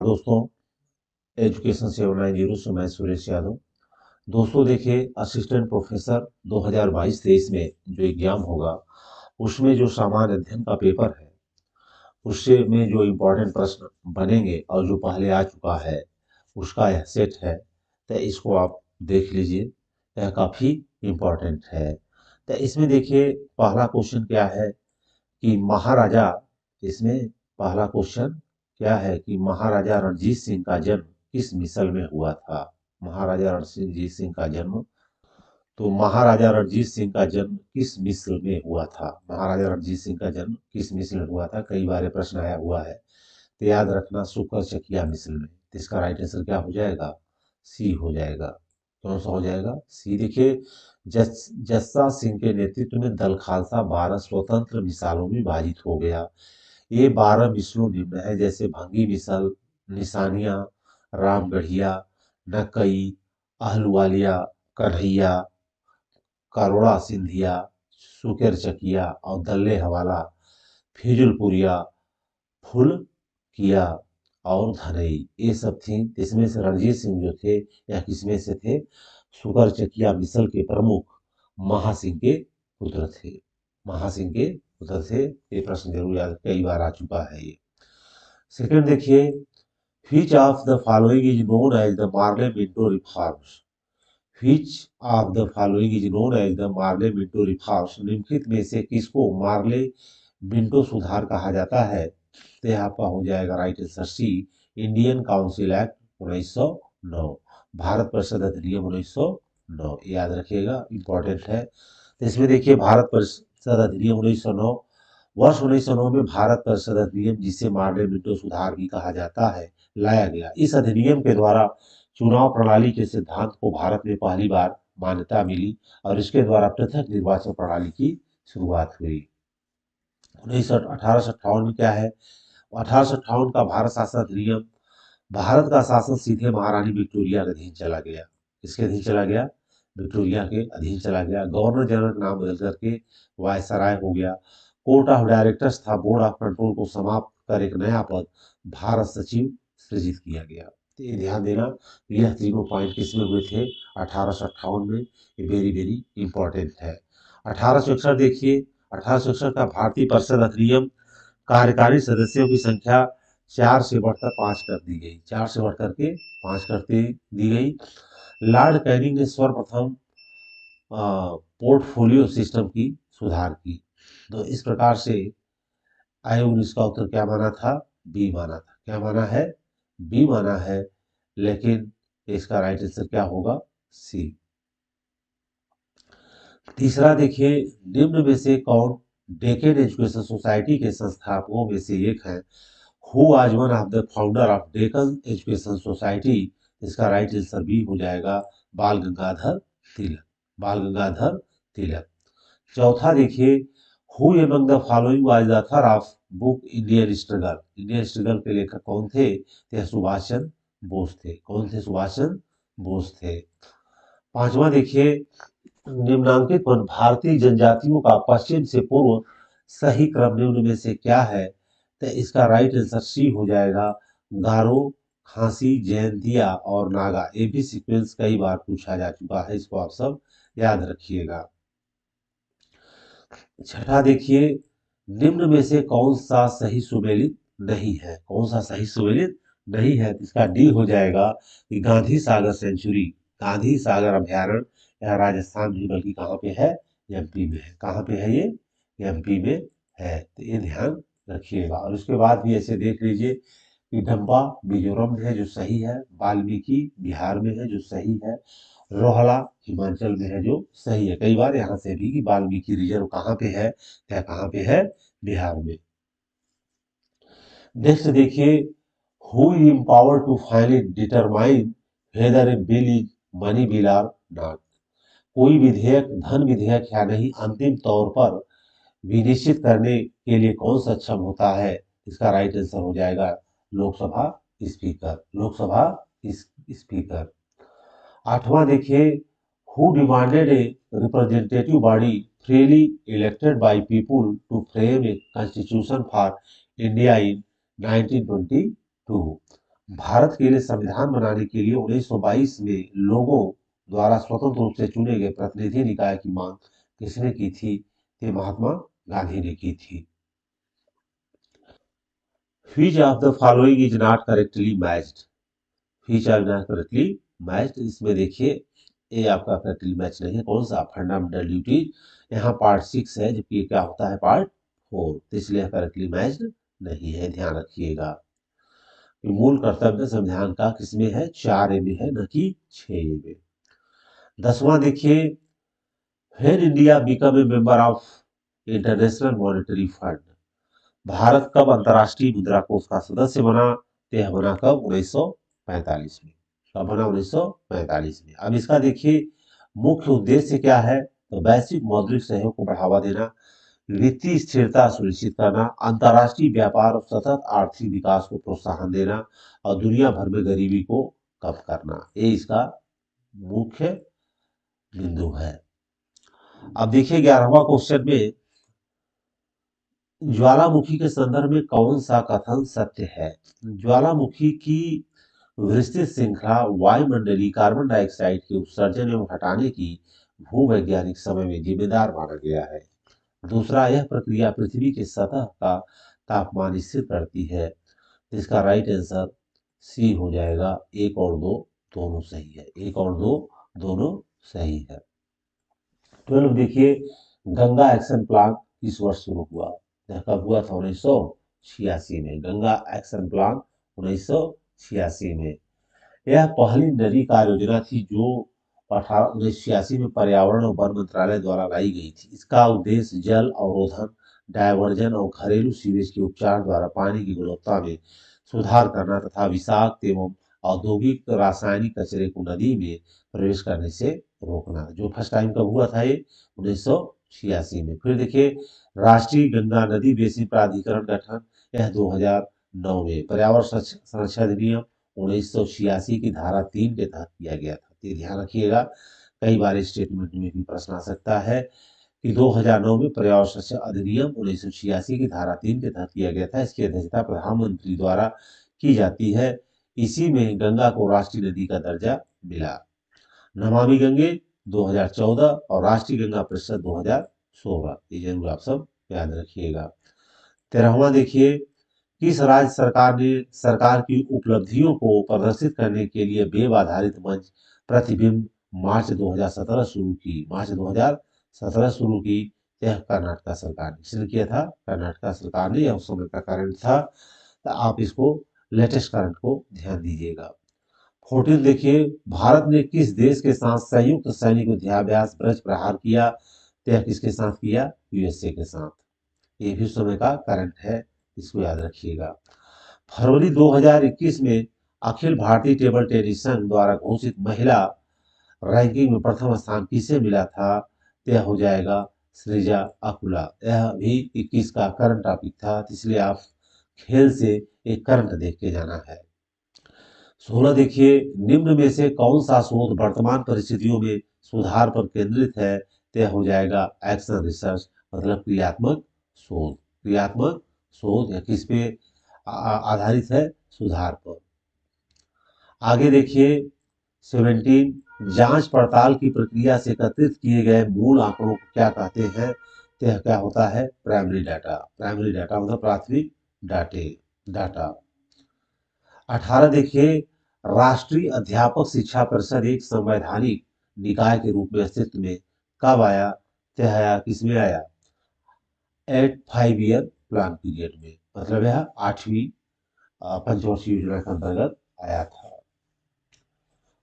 दोस्तों, एजुकेशन 790 से मैं सुरेश यादव। दोस्तों देखिए, असिस्टेंट प्रोफेसर 2022-23 में जो एग्जाम होगा उसमें जो सामान्य अध्ययन का पेपर है उससे में जो इम्पोर्टेंट प्रश्न बनेंगे और जो पहले आ चुका है उसका यह सेट है। तो इसको आप देख लीजिए, यह काफ़ी इम्पोर्टेंट है। तो इसमें देखिए पहला क्वेश्चन क्या है कि महाराजा इसमें पहला क्वेश्चन क्या है कि महाराजा रणजीत सिंह का जन्म किस मिसल में हुआ था। महाराजा रणजीत सिंह का जन्म, तो महाराजा रणजीत सिंह का जन्म किस मिस्र में हुआ था। महाराजा रणजीत सिंह का जन्म किस मिस्र में हुआ था, कई बार ये प्रश्न आया हुआ है। तो याद रखना, सुकर चकिया मिस्र में। तो इसका राइट आंसर क्या हो जाएगा, सी हो जाएगा। कौन सा हो जाएगा, सी। देखिए, जस्सा सिंह के नेतृत्व में दल खालसा 12 स्वतंत्र मिसालों में विभाजित हो गया। ये 12 मिसलों निम्न है, जैसे भंगी मिसल, निशानिया, रामगढ़िया, नकई, अहलुवालिया, कन्हैया, करोड़ा सिंधिया, सुकेर चकिया और दल्ले हवाला, फिजुलपुरिया, फुल किया और धनई, ये सब थी। इसमें से रणजीत सिंह जो थे यह किसमें से थे, सुकर चकिया मिसल के प्रमुख महासिंह के पुत्र थे। महासिंह के पुत्र थे। ये प्रश्न जरूर याद, कई बार आ चुका है ये। सेकंड देखिए, which of the following is known as the Marley Minto reforms? Which of the following is known as the Marley Minto reforms? निम्नलिखित में से किसको मार्ले मिंटो सुधार कहा जाता है। तो यह आपका हो जाएगा right answer C, Indian council act 1909, Bharat परिषद अधिनियम 1909। याद रखिएगा, इंपॉर्टेंट है। तो इसमें देखिए, भारत परिषद अधिनियम 1909, वर्ष 1909 में भारत परिषद अधिनियम, जिसे मार्ले मिंटो सुधार भी कहा जाता है, लाया गया। इस अधिनियम के द्वारा चुनाव प्रणाली के सिद्धांत को भारत में पहली बार मान्यता मिली और इसके द्वारा पृथक निर्वाचन प्रणाली की शुरुआत हुई। 1858 में क्या है, 1858 का भारत शासन अधिनियम, भारत का शासन सीधे महारानी विक्टोरिया के अधीन चला गया। किसके अधीन चला गया, विक्टोरिया के अधीन चला गया। गवर्नर जनरल का नाम बदल करके वायसराय हो गया। कोर्ट ऑफ डायरेक्टर्स था, बोर्ड ऑफ कंट्रोल को समाप्त कर एक नया पद भारत सचिव सृजित किया गया। तो ये ध्यान देना, यह तीनों पॉइंट किसमें हुए थे, 1858 में। ये वेरी वेरी इंपॉर्टेंट है। 1861 देखिए, 1861 का भारतीय परिषद अधिनियम, कार्यकारी सदस्यों की संख्या 4 से बढ़कर 5 कर दी गई। 4 से बढ़कर के 5 करती दी गई। लॉर्ड कैनिंग ने सर्वप्रथम पोर्टफोलियो सिस्टम की सुधार की। तो इस प्रकार से आयोग ने इसका उत्तर क्या माना था, बी माना था। क्या माना है, बी माना है। लेकिन इसका राइट आंसर क्या होगा, सी। तीसरा देखिए, निम्न में से कौन डेक्कन एजुकेशन सोसाइटी के संस्थापकों में से एक है। Who was one of the founder of Deccan education society. इसका राइट आंसर बी हो जाएगा, बाल गंगाधर तिलक। बाल गंगाधर तिलक। चौथा देखिए, who among the following was the author of book Indian struggle. Indian struggle के लेखक कौन थे, तो सुभाष चंद्र बोस थे। कौन थे, सुभाष चंद्र बोस थे। पांचवा देखिए, निम्नांकित पर भारतीय जनजातियों का पश्चिम से पूर्व सही क्रम निम्न में से क्या है। तो इसका राइट आंसर सी हो जाएगा, गारो, खासी, जयंतिया और नागा। ये भी सीक्वेंस कई बार पूछा जा चुका है, इसको आप सब याद रखिएगा। छठा देखिए, निम्न में से कौन सा सही सुमेलित नहीं है। कौन सा सही सुमेलित नहीं है, तो इसका डी हो जाएगा कि गांधी सागर सेंचुरी, गांधी सागर अभ्यारण्य यह राजस्थान नहीं बल्कि कहाँ पे है, एमपी में है। कहाँ पे है ये, एमपी में है। तो ये ध्यान रखिएगा। और उसके बाद भी ऐसे देख लीजिए कि डंपा मिजोरम में है जो सही है, वाल्मीकि बिहार में है जो सही है, रोहला हिमाचल में है जो सही है। कई बार यहाँ से भी कि वाल्मीकि रिजर्व कहाँ पे है, क्या कहाँ पे है, बिहार में। नेक्स्ट देखिए, who is empowered to finally determine whether a bill is money bill और नॉट। कोई विधेयक धन विधेयक या नहीं, अंतिम तौर पर विनिश्चित करने के लिए कौन सक्षम होता है। इसका राइट आंसर हो जाएगा लोकसभा स्पीकर। लोकसभा स्पीकर। आठवां देखिए, who demanded a representative body freely elected by people to frame a constitution for India in 1922। Bharat के लिए संविधान बनाने के लिए 1922 में लोगों द्वारा स्वतंत्र रूप से चुने गए प्रतिनिधि निकाय की मांग किसने की थी? ये महात्मा गांधी ने की थी। Which of the following is not correctly matched? Which are not correctly matched? इसमें देखिए ए आपका करेक्टली मैच नहीं है। कौन सा? Fundamental duties. यहाँ पार्ट 6 है, जबकि ये क्या होता है? पार्ट 4। तो इसलिए करेक्टली मैच्ड नहीं है, ध्यान रखिएगा। मूल कर्तव्य संविधान का किसमें है? 4 में है, न कि 6 में। 10वां देखिए, when India become a member of international monetary fund, Bharat कब अंतर्राष्ट्रीय मुद्रा कोष का सदस्य बना? यह बना कब? 1945 में। कब बना? 1945 में। अब इसका देखिए मुख्य उद्देश्य क्या है? तो वैश्विक मौद्रिक सहयोग को बढ़ावा देना, वित्तीय स्थिरता सुनिश्चित करना, अंतर्राष्ट्रीय व्यापार और सतत आर्थिक विकास को प्रोत्साहन देना और दुनिया भर में गरीबी को कम करना, ये इसका मुख्य बिंदु है। अब देखिए 11वां क्वेश्चन में, ज्वालामुखी के संदर्भ में कौन सा कथन सत्य है? ज्वालामुखी की विस्तृत श्रृंखला वायुमंडलीय कार्बन डाइऑक्साइड के उत्सर्जन एवं हटाने की भूवैज्ञानिक समय में जिम्मेदार माना गया है। दूसरा, यह प्रक्रिया पृथ्वी के सतह का तापमान स्थिर करती है। इसका राइट आंसर सी हो जाएगा। 1 और 2 दोनों सही है। 1 और 2 दोनों सही है। 12 देखिए, गंगा एक्शन प्लान किस वर्ष शुरू हुआ? यह कब हुआ था? 1986 में। गंगा एक्शन प्लान 1986 में। यह पहली नदी कार्य योजना थी जो 1986 में पर्यावरण और वन मंत्रालय द्वारा लाई गई थी। इसका उद्देश्य जल अवरोधन, डायवर्जन और घरेलू सीवेज के उपचार द्वारा पानी की गुणवत्ता में सुधार करना तथा विषाक्त एवं औद्योगिक रासायनिक कचरे को नदी में प्रवेश करने से रोकना। जो फर्स्ट टाइम कब हुआ था? ये 1986 में। फिर देखिए, राष्ट्रीय गंगा नदी बेसिन प्राधिकरण गठन, यह 2009 में। पर्यावरण संरक्षण अधिनियम 1986 की धारा 3 के तहत किया गया था। ये ध्यान रखिएगा, कई बार स्टेटमेंट में भी प्रश्न आ सकता है कि 2009 में पर्यावरण संरक्षण अधिनियम 1986 की धारा 3 के तहत किया गया था। इसकी अध्यक्षता प्रधानमंत्री द्वारा की जाती है। इसी में गंगा को राष्ट्रीय नदी का दर्जा मिला। नमामि गंगे 2014 और राष्ट्रीय गंगा परिषद 2016, ये जरूर आप सब याद रखिएगा। 13वां देखिए, किस राज्य सरकार ने सरकार की उपलब्धियों को प्रदर्शित करने के लिए वेब आधारित मंच प्रतिबिंब मार्च 2017 शुरू की? मार्च 2017 शुरू की। यह कर्नाटक सरकार ने किसने किया था? कर्नाटक सरकार ने। यह उस समय का करंट था, तो आप इसको लेटेस्ट करंट को ध्यान दीजिएगा। 14 देखिए, भारत ने किस देश के साथ संयुक्त सैनिक युद्धाभ्यास ब्रज प्रहार किया? तो यह किसके साथ किया? यूएसए के साथ। ये भी उस समय का करंट है, इसको याद रखिएगा। फरवरी 2021 में अखिल भारतीय टेबल टेनिस संघ द्वारा घोषित महिला रैंकिंग में प्रथम स्थान किसे मिला था? यह हो जाएगा सृजा अकुला। यह भी 21 का करंट टॉपिक था, इसलिए आप खेल से एक करंट देख के जाना है। 16 देखिए, निम्न में से कौन सा शोध वर्तमान परिस्थितियों में सुधार पर केंद्रित है? यह हो जाएगा एक्शन रिसर्च, मतलब क्रियात्मक शोध। क्रियात्मक शोध या किस पे आधारित है? सुधार पर। आगे देखिए 17, जांच पड़ताल की प्रक्रिया से एकत्रित किए गए मूल आंकड़ों को क्या कहते हैं? तो यह क्या होता है? Primary data. प्राइमरी डाटा मतलब प्राथमिक डाटा। 18 देखिए, राष्ट्रीय अध्यापक शिक्षा परिषद एक संवैधानिक निकाय के रूप में अस्तित्व में कब आया? तो आया किसमें आया? एट 5 ईयर प्लान पीरियड में, मतलब यह 8वीं पंचवर्षीय योजना के अंतर्गत आया था।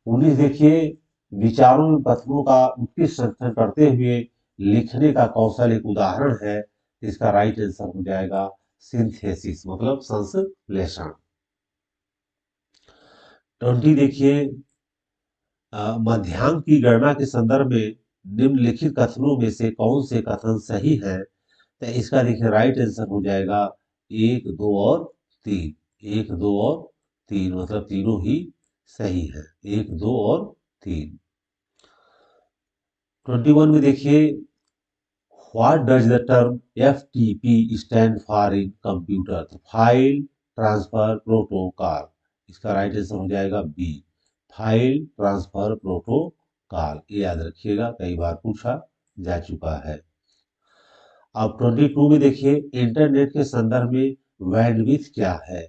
19 देखिए, विचारों एवं कथनों का उत्कृष्ट संरक्षण करते हुए लिखने का कौशल एक उदाहरण है। इसका राइट आंसर हो जाएगा सिंथेसिस, मतलब संश्लेषण। 20 देखिए, मध्यांक की गणना के संदर्भ में निम्नलिखित कथनों में से कौन से कथन सही है? तो इसका देखिए राइट आंसर हो जाएगा 1, 2 और 3। 1, 2 और 3, मतलब तीनों ही सही है। 1, 2 और 3। 21 में देखिए, what does the term FTP stand for in computer? File transfer protocol. इसका राइट आंसर हो जाएगा बी, फाइल ट्रांसफर प्रोटोकॉल। ये याद रखिएगा, कई बार पूछा जा चुका है। अब 22 में देखिए, इंटरनेट के संदर्भ में बैंडविड्थ क्या है।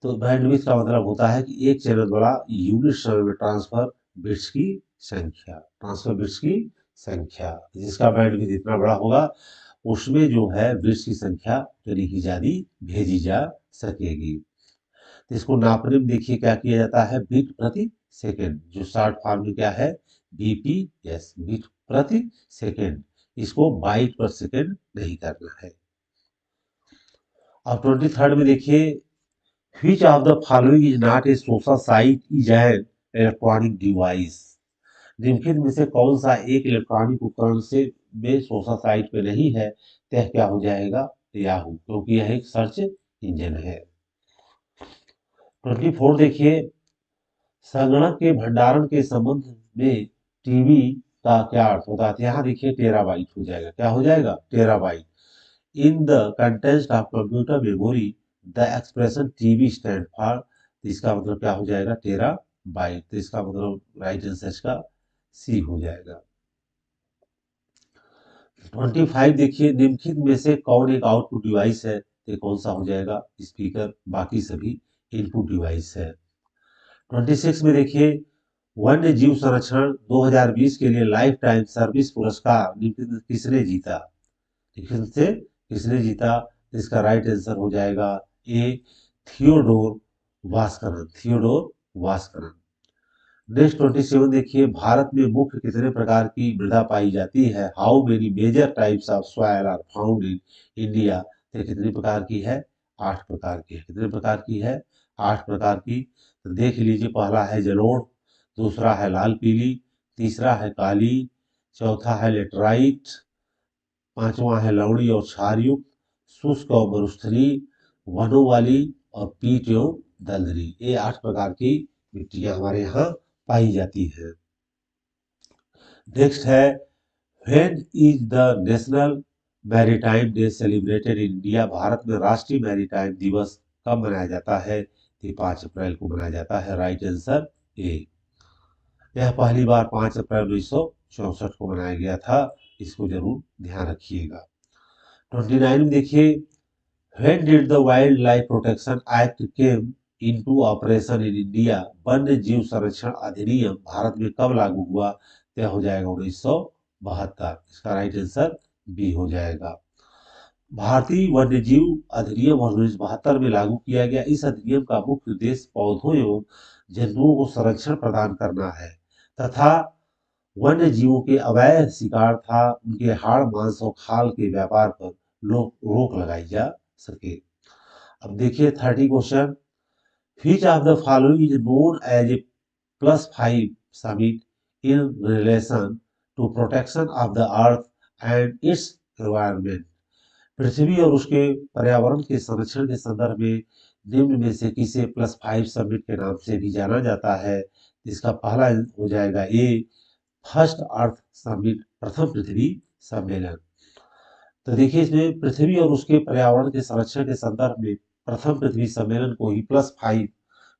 तो बैंडविड्थ का मतलब होता है कि एक चैनल द्वारा यूनिट समय में ट्रांसफर बिट्स की संख्या, जिसका बैंडविड्थ इतना बड़ा होगा उसमें जो है बिट्स की संख्या उतनी ही ज्यादा भेजी जा सकेगी। तो इसको नापने में देखिए क्या किया जाता है, बिट प्रति सेकंड, जो शॉर्ट फॉर्म में क्या है, बीपीएस, बिट प्रति सेकंड। इसको बाइट पर सेकंड नहीं करना है। अब 23 में देखिए, which of the following is not a social site is an electronic device. निम्नलिखित में से कौन सा एक इलेक्ट्रॉनिक उपकरण से में सोशल साइट पे नहीं है, तो क्या हो जाएगा, याहू, क्योंकि यह एक सर्च इंजन है। 24 देखिए, संगणक के भंडारण के संबंध में टीबी का क्या अर्थ होता है। यहाँ देखिए टेराबाइट हो जाएगा, क्या हो जाएगा, terabyte. In the content of computer memory the expression TB stand for, इसका मतलब क्या हो जाएगा, टेराबाइट। तो इसका मतलब राइट आंसर इसका सी हो जाएगा। 25 देखिए, निम्नलिखित में से कौन एक आउटपुट डिवाइस है, तो कौन सा हो जाएगा, स्पीकर, बाकी सभी इनपुट डिवाइस है। 26 में देखिए, वन्य जीव संरक्षण 2020 के लिए लाइफ टाइम सर्विस पुरस्कार निम्नलिखित किसने जीता, किसने जीता, इसका राइट आंसर हो जाएगा ए, थियोडोर वास्करन। नेक्स्ट 27 देखिए, भारत में मुख्य कितने प्रकार की मृदा पाई जाती है। How many major types of soil are found in India. तो कितने प्रकार की है, 8 प्रकार की है। कितने प्रकार की है, 8 प्रकार की। तो देख लीजिए, पहला है जलोढ़, दूसरा है लाल पीली, तीसरा है काली, चौथा है लेटराइट, पांचवा है लवणी और क्षारयुक्त, शुष्क और मरुस्थलीय, वनों वाली और पीट एवं दलदली। ये 8 प्रकार की मिट्टियां हमारे यहाँ पाई जाती है। नेक्स्ट है, when is the national maritime day celebrated in India. Bharat में राष्ट्रीय मैरीटाइम दिवस कब मनाया जाता है, तो 5 अप्रैल को मनाया जाता है। Right answer A. यह पहली बार 5 अप्रैल 1964 को मनाया गया था, इसको जरूर ध्यान रखिएगा। 29 में देखिए, when did the wild life protection act came into operation in India. वन्य जीव संरक्षण अधिनियम भारत में कब लागू हुआ, तय हो जाएगा 1972। इसका राइट आंसर बी हो जाएगा। भारतीय वन्य जीव अधिनियम 1972 में लागू किया गया। इस अधिनियम का मुख्य उद्देश्य पौधों एवं जंतुओं को संरक्षण प्रदान करना है तथा वन्य जीवों के अवैध शिकार था उनके हाड़, मांस और खाल के व्यापार पर रोक लगाई जा सके। अब देखिए 30 question, which of the following is known as a +5 summit in relation to protection of the earth and its environment. पृथ्वी और उसके पर्यावरण के संरक्षण के संदर्भ में निम्न में से किसे +5 समिट के नाम से भी जाना जाता है। इसका पहला हो जाएगा ए, फर्स्ट अर्थ समिट, प्रथम पृथ्वी सम्मेलन। तो देखिए, इसमें पृथ्वी और उसके पर्यावरण के संरक्षण के संदर्भ में प्रथम पृथ्वी सम्मेलन को ही +5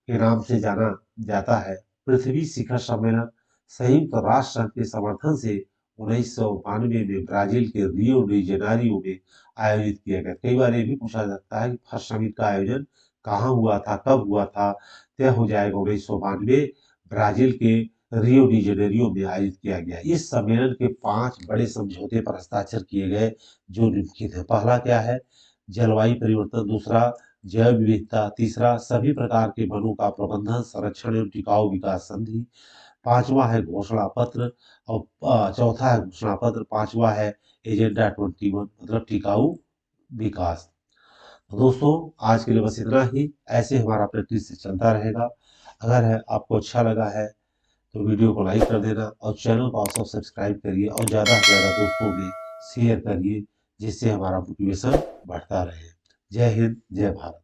के नाम से जाना जाता है। पृथ्वी शिखर सम्मेलन संयुक्त राष्ट्र संघ के समर्थन से 1992 में ब्राजील के रियो डी जेनेरियो में आयोजित किया गया। कई बार ये भी पूछा जाता है कि फर्स्ट समिट का आयोजन कहाँ हुआ था, कब हुआ था, तय हो जाएगा 1992, ब्राजील के रियो डी जेनेरियो में आयोजित किया गया। इस सम्मेलन के 5 बड़े समझौते पर हस्ताक्षर किए गए, जो निम्नलिखित है। पहला क्या है, जलवायु परिवर्तन, दूसरा जैव विविधता, तीसरा सभी प्रकार के वनों का प्रबंधन, संरक्षण एवं टिकाऊ विकास संधि, पांचवा है घोषणा पत्र और चौथा है घोषणा पत्र, पांचवा है एजेंडा 21, मतलब टिकाऊ विकास। तो दोस्तों, आज के लिए बस इतना ही। ऐसे हमारा प्रैक्टिस चलता रहेगा। अगर आपको अच्छा लगा है तो वीडियो को लाइक कर देना और चैनल को आप सब्सक्राइब करिए और ज़्यादा से ज़्यादा दोस्तों में शेयर करिए, जिससे हमारा मोटिवेशन बढ़ता रहे। जय हिंद, जय भारत।